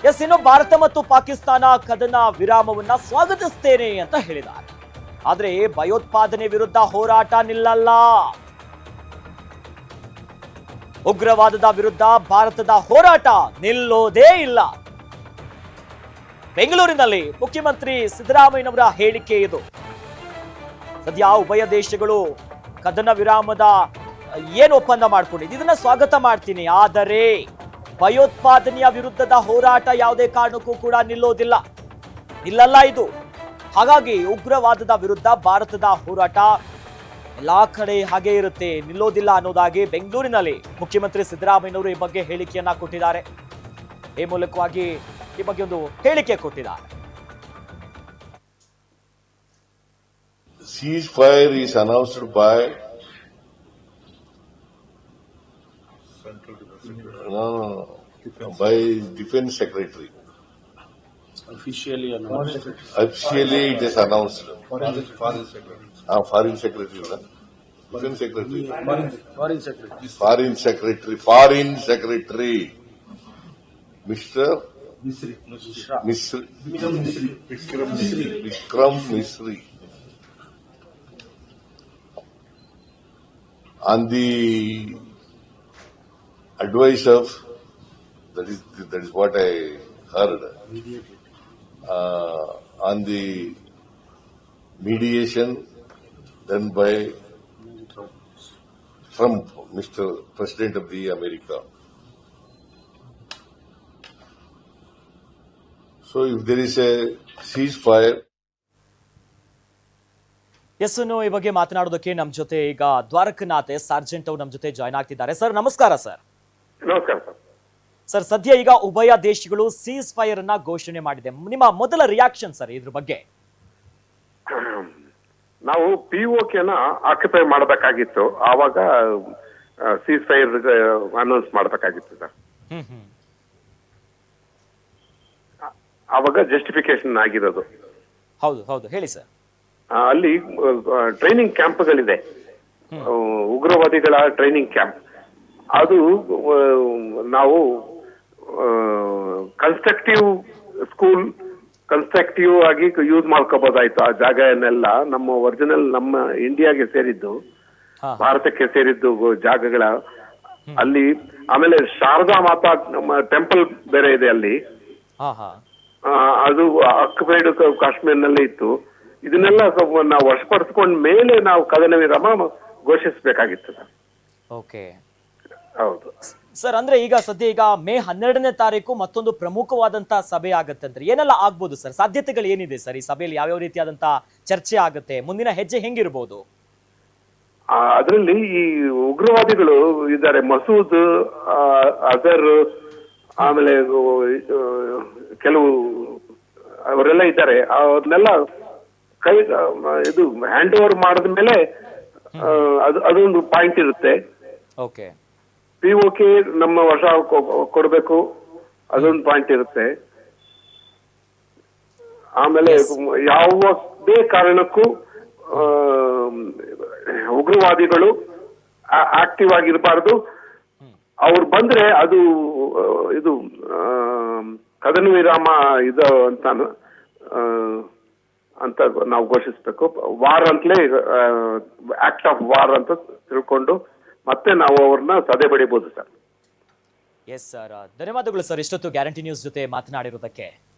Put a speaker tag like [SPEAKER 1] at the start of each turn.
[SPEAKER 1] S, ಇನ್ನು ಭಾರತ ಮತ್ತು ಪಾಕಿಸ್ತಾನ ಕದನ ವಿರಾಮವನ್ನ ಸ್ವಾಗತಿಸುತ್ತೇನೆ ಅಂತ ಹೇಳಿದ್ದಾರೆ. ಆದ್ರೆ ಭಯೋತ್ಪಾದನೆ ವಿರುದ್ಧ ಹೋರಾಟ ನಿಲ್ಲಲ್ಲ. ಉಗ್ರವಾದದ ವಿರುದ್ಧ ಭಾರತದ ಹೋರಾಟ ನಿಲ್ಲೋದೇ ಇಲ್ಲ. ಬೆಂಗಳೂರಿನಲ್ಲಿ ಮುಖ್ಯಮಂತ್ರಿ ಸಿದ್ದರಾಮಯ್ಯನವರ ಹೇಳಿಕೆ ಇದು. ಸದ್ಯ ಉಭಯ ದೇಶಗಳು ಕದನ ವಿರಾಮದ ಏನು ಒಪ್ಪಂದ ಮಾಡ್ಕೊಂಡಿದ್ದು ಇದನ್ನ ಸ್ವಾಗತ ಮಾಡ್ತೀನಿ, ಆದರೆ ಭಯೋತ್ಪಾದನೆಯ ವಿರುದ್ಧದ ಹೋರಾಟ ಯಾವುದೇ ಕಾರಣಕ್ಕೂ ಕೂಡ ನಿಲ್ಲಲ್ಲ ಇದು. ಹಾಗಾಗಿ ಉಗ್ರವಾದದ ವಿರುದ್ಧ ಭಾರತದ ಹೋರಾಟ ಎಲ್ಲಾ ಕಡೆ ಹಾಗೆ ಇರುತ್ತೆ, ನಿಲ್ಲೋದಿಲ್ಲ ಅನ್ನೋದಾಗಿ ಬೆಂಗಳೂರಿನಲ್ಲಿ ಮುಖ್ಯಮಂತ್ರಿ ಸಿದ್ದರಾಮಯ್ಯನವರು ಈ ಬಗ್ಗೆ ಹೇಳಿಕೆಯನ್ನ ಕೊಟ್ಟಿದ್ದಾರೆ. ಈ ಮೂಲಕವಾಗಿ ಈ ಬಗ್ಗೆ ಒಂದು ಹೇಳಿಕೆ ಕೊಟ್ಟಿದ್ದಾರೆ.
[SPEAKER 2] Ceasefire is announced by by Defense Secretary.
[SPEAKER 3] Officially announced.
[SPEAKER 2] Officially it is announced. Foreign Secretary. Defense Secretary. Foreign Secretary. Mr. Vikram Misri. On the advice of, that is what I heard, on the mediation done by Trump, Mr. President of the America. So if there is a ceasefire.
[SPEAKER 1] Yes, ಈ ಬಗ್ಗೆ ಮಾತನಾಡೋದಕ್ಕೆ ನಮ್ಮ ಜೊತೆ ಈಗ Dwarakanath sergeant ಅವರು ನಮ್ಮ ಜೊತೆ join ಆಗ್ತಿದ್ದಾರೆ. ಸರ್ ನಮಸ್ಕಾರ. ಸರ್
[SPEAKER 4] ನಮಸ್ಕಾರ
[SPEAKER 1] ಸರ್, ಸದ್ಯ ಈಗ ಉಭಯ ದೇಶಗಳು ಸೀಸ್ ಫೈರ್ ಅನ್ನ ಘೋಷಣೆ ಮಾಡಿದೆ. ನಿಮ್ಮ ಮೊದಲ ರಿಯಾಕ್ಷನ್ ಸರ್ ಇದ್ರ ಬಗ್ಗೆ?
[SPEAKER 4] ನಾವು POKನ ಆಕ್ಯುಪೈ ಮಾಡಬೇಕಾಗಿತ್ತು, ಆವಾಗ ಸೀಸ್ ಫೈರ್ ಅನೌನ್ಸ್ ಮಾಡಬೇಕಾಗಿತ್ತು ಸರ್. ಆವಾಗ ಜಸ್ಟಿಫಿಕೇಶನ್ ಆಗಿರೋದು.
[SPEAKER 1] ಹೌದು ಹೌದು, ಹೇಳಿ ಸರ್.
[SPEAKER 4] ಅಲ್ಲಿ ಟ್ರೈನಿಂಗ್ ಕ್ಯಾಂಪ್ಗಳಿದೆ, ಉಗ್ರವಾದಿಗಳ ಟ್ರೈನಿಂಗ್ ಕ್ಯಾಂಪ್. ಅದು ನಾವು ಕನ್ಸ್ಟ್ರಕ್ಟಿವ್ ಸ್ಕೂಲ್ ಕನ್ಸ್ಟ್ರಕ್ಟಿವ್ ಆಗಿ ಯೂಸ್ ಮಾಡ್ಕೋಬಹುದಾಯ್ತು. ಆ ಜಾಗನೆಲ್ಲ ನಮ್ಮ ಒರಿಜಿನಲ್ ನಮ್ಮ ಇಂಡಿಯಾಗೆ ಸೇರಿದ್ದು, ಭಾರತಕ್ಕೆ ಸೇರಿದ್ದು ಜಾಗಗಳ ಅಲ್ಲಿ. ಆಮೇಲೆ ಶಾರದಾ ಮಾತಾ ಟೆಂಪಲ್ ಬೇರೆ ಇದೆ ಅಲ್ಲಿ, ಅದು ಆಕ್ಯುಪೈಡ್ ಕಾಶ್ಮೀರ್ನಲ್ಲೇ ಇತ್ತು. ಇದನ್ನೆಲ್ಲ ನಾವು ವಶಪಡಿಸ್ಕೊಂಡ ಮೇಲೆ ನಾವು ಕದನ ವಿರಾಮ ಘೋಷಿಸಬೇಕಾಗಿತ್ತು ಸರ್.
[SPEAKER 1] ಓಕೆ,
[SPEAKER 4] ಹೌದು
[SPEAKER 1] ಸರ್. ಅಂದ್ರೆ ಈಗ ಸದ್ಯ ಈಗ ಮೇ 12ನೇ ತಾರೀಕು ಮತ್ತೊಂದು ಪ್ರಮುಖವಾದಂತಹ ಸಭೆ ಆಗತ್ತೆ ಅಂದ್ರೆ ಏನೆಲ್ಲ ಆಗ್ಬೋದು ಸರ್? ಸಾಧ್ಯತೆಗಳು ಏನಿದೆ ಸರ್? ಈ ಸಭೆಯಲ್ಲಿ ಯಾವ್ಯಾವ ರೀತಿಯಾದಂತಹ ಚರ್ಚೆ ಆಗುತ್ತೆ? ಮುಂದಿನ ಹೆಜ್ಜೆ ಹೆಂಗಿರ್ಬೋದು?
[SPEAKER 4] ಅದರಲ್ಲಿ ಈ ಉಗ್ರವಾದಿಗಳು ಇದ್ದಾರೆ, ಮಸೂದ್ ಅಜರ್, ಆಮೇಲೆ ಕೆಲವು ಅವರೆಲ್ಲ ಇದ್ದಾರೆ. ಅವ್ರನ್ನೆಲ್ಲ ಇದು ಹ್ಯಾಂಡ್ ಓವರ್ ಮಾಡಿದ ಮೇಲೆ ಅದೊಂದು ಪಾಯಿಂಟ್ ಇರುತ್ತೆ.
[SPEAKER 1] ಓಕೆ,
[SPEAKER 4] POK ನಮ್ಮ ವಶ ಕೊಡಬೇಕು, ಅದೊಂದು ಪಾಯಿಂಟ್ ಇರುತ್ತೆ. ಆಮೇಲೆ ಯಾವುದೇ ಕಾರಣಕ್ಕೂ ಉಗ್ರವಾದಿಗಳು ಆಕ್ಟಿವ್ ಆಗಿರಬಾರ್ದು. ಅವ್ರು ಬಂದ್ರೆ ಅದು ಇದು ಕದನ ವಿರಾಮ ಇದು ಅಂತ ನಾವು ಘೋಷಿಸಬೇಕು. ವಾರ್ ಅಂತಲೇ, ಆಕ್ಟ್ ಆಫ್ ವಾರ್ ಅಂತ ತಿಳ್ಕೊಂಡು ಮತ್ತೆ ನಾವು ಅವ್ರನ್ನ ಸದೆ ಬಡಿಬಹುದು ಸರ್.
[SPEAKER 1] ಎಸ್ ಸರ್, ಧನ್ಯವಾದಗಳು ಸರ್ ಇಷ್ಟೊತ್ತು ಗ್ಯಾರಂಟಿ ನ್ಯೂಸ್ ಜೊತೆ ಮಾತನಾಡಿರೋದಕ್ಕೆ.